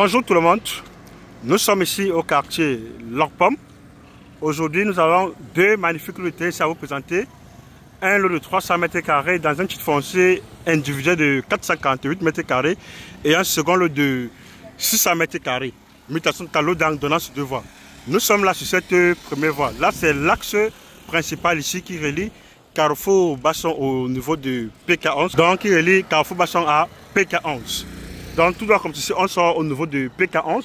Bonjour tout le monde, nous sommes ici au quartier Lorpom. Aujourd'hui nous avons deux magnifiques lots de terrain à vous présenter. Un lot de 300 m² dans un titre foncier individuel de 448 m² et un second lot de 600 m². Mutation de lot d'angle donnant sur deux voies. Nous sommes là sur cette première voie. Là c'est l'axe principal ici qui relie Carrefour Basson au niveau de PK11. Donc qui relie Carrefour Basson à PK11. Donc tout droit comme ceci, on sort au niveau de PK11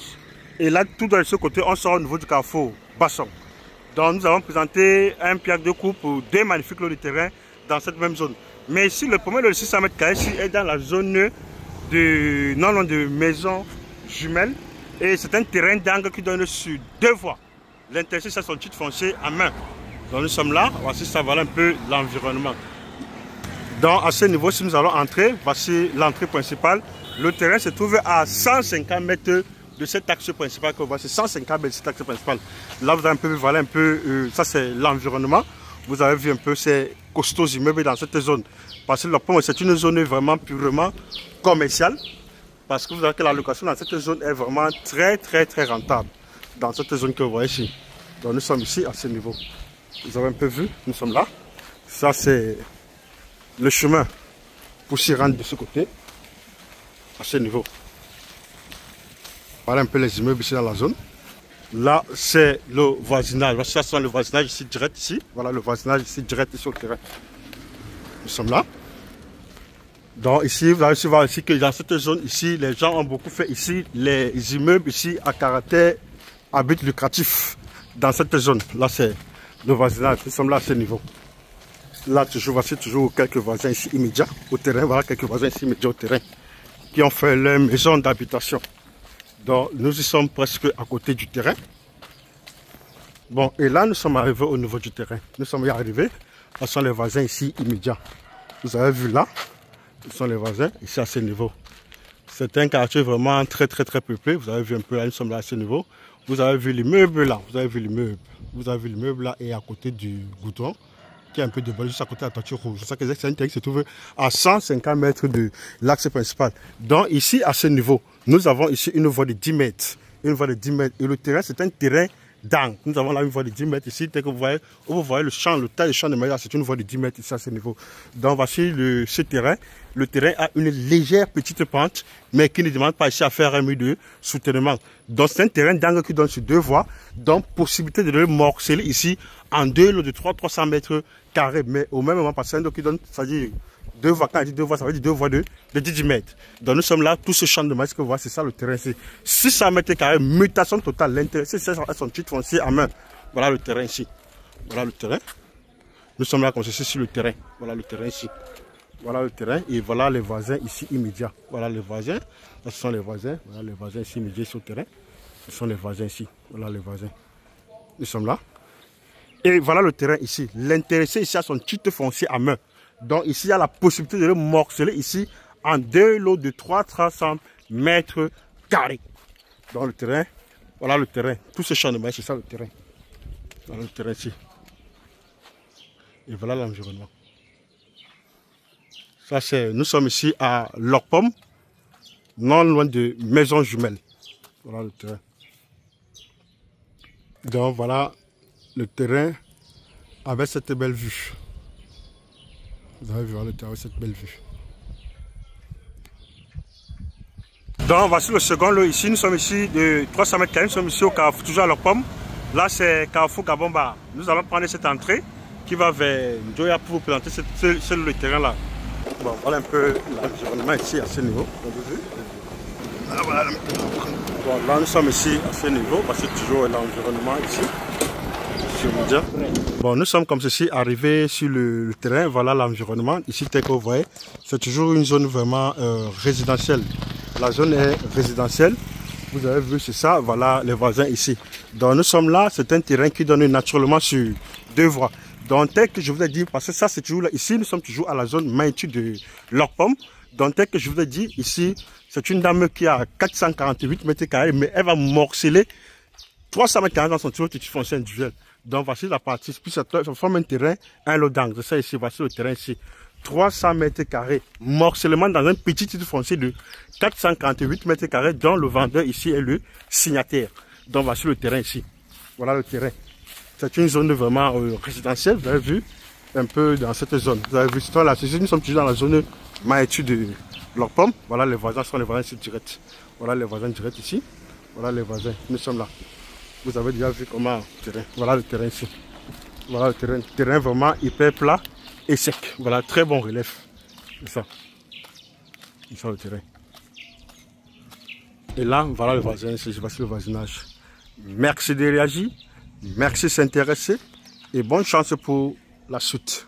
et là tout de ce côté, on sort au niveau du Carrefour Basson. Donc nous avons présenté un pierre de coupe pour deux magnifiques lots de terrain dans cette même zone. Mais ici, le premier lot de 600 m² est dans la zone de non loin de maisons jumelles et c'est un terrain d'angle qui donne sur deux voies. L'intéressé, c'est son titre foncier à main. Donc nous sommes là, voici ça voilà un peu l'environnement. Donc à ce niveau, si nous allons entrer, voici l'entrée principale. Le terrain se trouve à 150 mètres de cet axe principal que vous voyez, c'est 150 mètres de cet axe principal. Là, vous avez un peu vu, voilà un peu, ça c'est l'environnement. Vous avez vu un peu ces costauds immeubles dans cette zone. Parce que Lorpom, c'est une zone vraiment purement commerciale. Parce que vous avez que la location dans cette zone est vraiment très rentable. Dans cette zone que vous voyez ici. Donc nous sommes ici à ce niveau. Vous avez un peu vu, nous sommes là. Ça c'est le chemin pour s'y rendre de ce côté. À ce niveau. Voilà un peu les immeubles ici dans la zone. Là, c'est le voisinage. Ça, c'est le voisinage ici, direct ici. Voilà le voisinage ici, direct sur le terrain. Nous sommes là. Donc ici, vous allez voir ici que dans cette zone ici, les gens ont beaucoup fait ici les immeubles ici à caractère à but lucratif. Dans cette zone, là c'est le voisinage. Nous sommes là à ce niveau. Là, voici toujours quelques voisins ici immédiats au terrain. Voilà quelques voisins ici immédiats au terrain qui ont fait leur maison d'habitation. Donc nous y sommes presque à côté du terrain. Bon, et là nous sommes arrivés au niveau du terrain. Nous sommes y arrivés. Ce sont les voisins ici immédiats. Vous avez vu là, ce sont les voisins ici à ce niveau. C'est un quartier vraiment très peuplé. Vous avez vu un peu là, nous sommes là à ce niveau. Vous avez vu l'immeuble là, vous avez vu l'immeuble. Vous avez vu l'immeuble là et à côté du goudron. Qui est un peu de bol juste à côté de la toiture rouge. C'est ça que c'est un terrain qui se trouve à 150 mètres de l'axe principal. Donc ici, à ce niveau, nous avons ici une voie de 10 mètres. Une voie de 10 mètres. Et le terrain, c'est un terrain d'angle. Nous avons là une voie de 10 mètres ici. Dès que vous voyez le champ, le taille du champ de maïs, c'est une voie de 10 mètres ici à ce niveau. Donc voici ce terrain. Le terrain a une légère petite pente, mais qui ne demande pas ici à faire un mur de soutènement. Donc c'est un terrain d'angle qui donne sur deux voies. Donc possibilité de le morceler ici en deux lots de 300 mètres carrés. Mais au même moment, parce que c'est un lot qui donne, c'est-à-dire deux voies. Quand on dit deux voies, ça veut dire deux voies de 10 mètres. Donc nous sommes là, tout ce champ de maïs que vous voyez, c'est ça le terrain. C'est 600 mètres carrés, mutation totale. L'intéressé, c'est son titre foncier à main. Voilà le terrain ici. Voilà le terrain. Nous sommes là comme ceci sur le terrain. Voilà le terrain ici. Voilà le terrain et voilà les voisins ici immédiats. Voilà les voisins. Là, ce sont les voisins. Voilà les voisins ici immédiats sur le terrain. Ce sont les voisins ici. Voilà les voisins. Nous sommes là. Et voilà le terrain ici. L'intéressé ici a son titre foncier à main. Donc ici, il y a la possibilité de le morceler ici en deux lots de 300 mètres carrés. Donc le terrain, voilà le terrain. Tout ce champ de maïs, c'est ça le terrain. Voilà le terrain ici. Et voilà l'environnement. Ça c'est, nous sommes ici à Lorpom, non loin de maisons jumelles. Voilà le terrain. Donc voilà le terrain avec cette belle vue. Vous avez vu le terrain avec cette belle vue. Donc voici le second lot ici. Nous sommes ici de 300 m². Nous sommes ici au Carrefour, toujours à Lorpom. Là c'est Carrefour Gabomba. Nous allons prendre cette entrée qui va vers Njoya pour vous présenter le terrain là. Bon, voilà un peu l'environnement ici à ce niveau. Ah, voilà. Bon, là nous sommes ici à ce niveau, parce que toujours l'environnement ici. Bon, nous sommes comme ceci arrivés sur le terrain. Voilà l'environnement. Ici, tel que vous voyez, c'est toujours une zone vraiment résidentielle. La zone est résidentielle. Vous avez vu, c'est ça. Voilà les voisins ici. Donc nous sommes là. C'est un terrain qui donne naturellement sur deux voies. Donc tel que je vous ai dit, parce que ça c'est toujours là, ici nous sommes toujours à la zone Maïtu de Lorpom. Donc tel que je vous ai dit, ici c'est une dame qui a 448 m², mais elle va morceler 300 m² dans son titre foncier individuel. Donc voici la partie, puis ça forme un terrain, un lot d'angle. C'est ça ici, voici le terrain ici. 300 mètres carrés, morcellement dans un petit titre foncier de 448 mètres carrés, dont le vendeur ici est le signataire. Donc voici le terrain ici. Voilà le terrain. C'est une zone vraiment résidentielle, vous avez vu, un peu dans cette zone. Vous avez vu, là, nous sommes toujours dans la zone maïtu de leur pomme. Voilà, les voisins sont les voisins ici directs. Voilà les voisins directs ici. Voilà les voisins, nous sommes là. Vous avez déjà vu comment le terrain. Voilà le terrain ici. Voilà le terrain. Terrain vraiment hyper plat et sec. Voilà, très bon relief. C'est ça. C'est ça le terrain. Et là, voilà le voisin ici. Je vois le voisinage. Merci de réagir. Merci de s'intéresser. Et bonne chance pour la suite.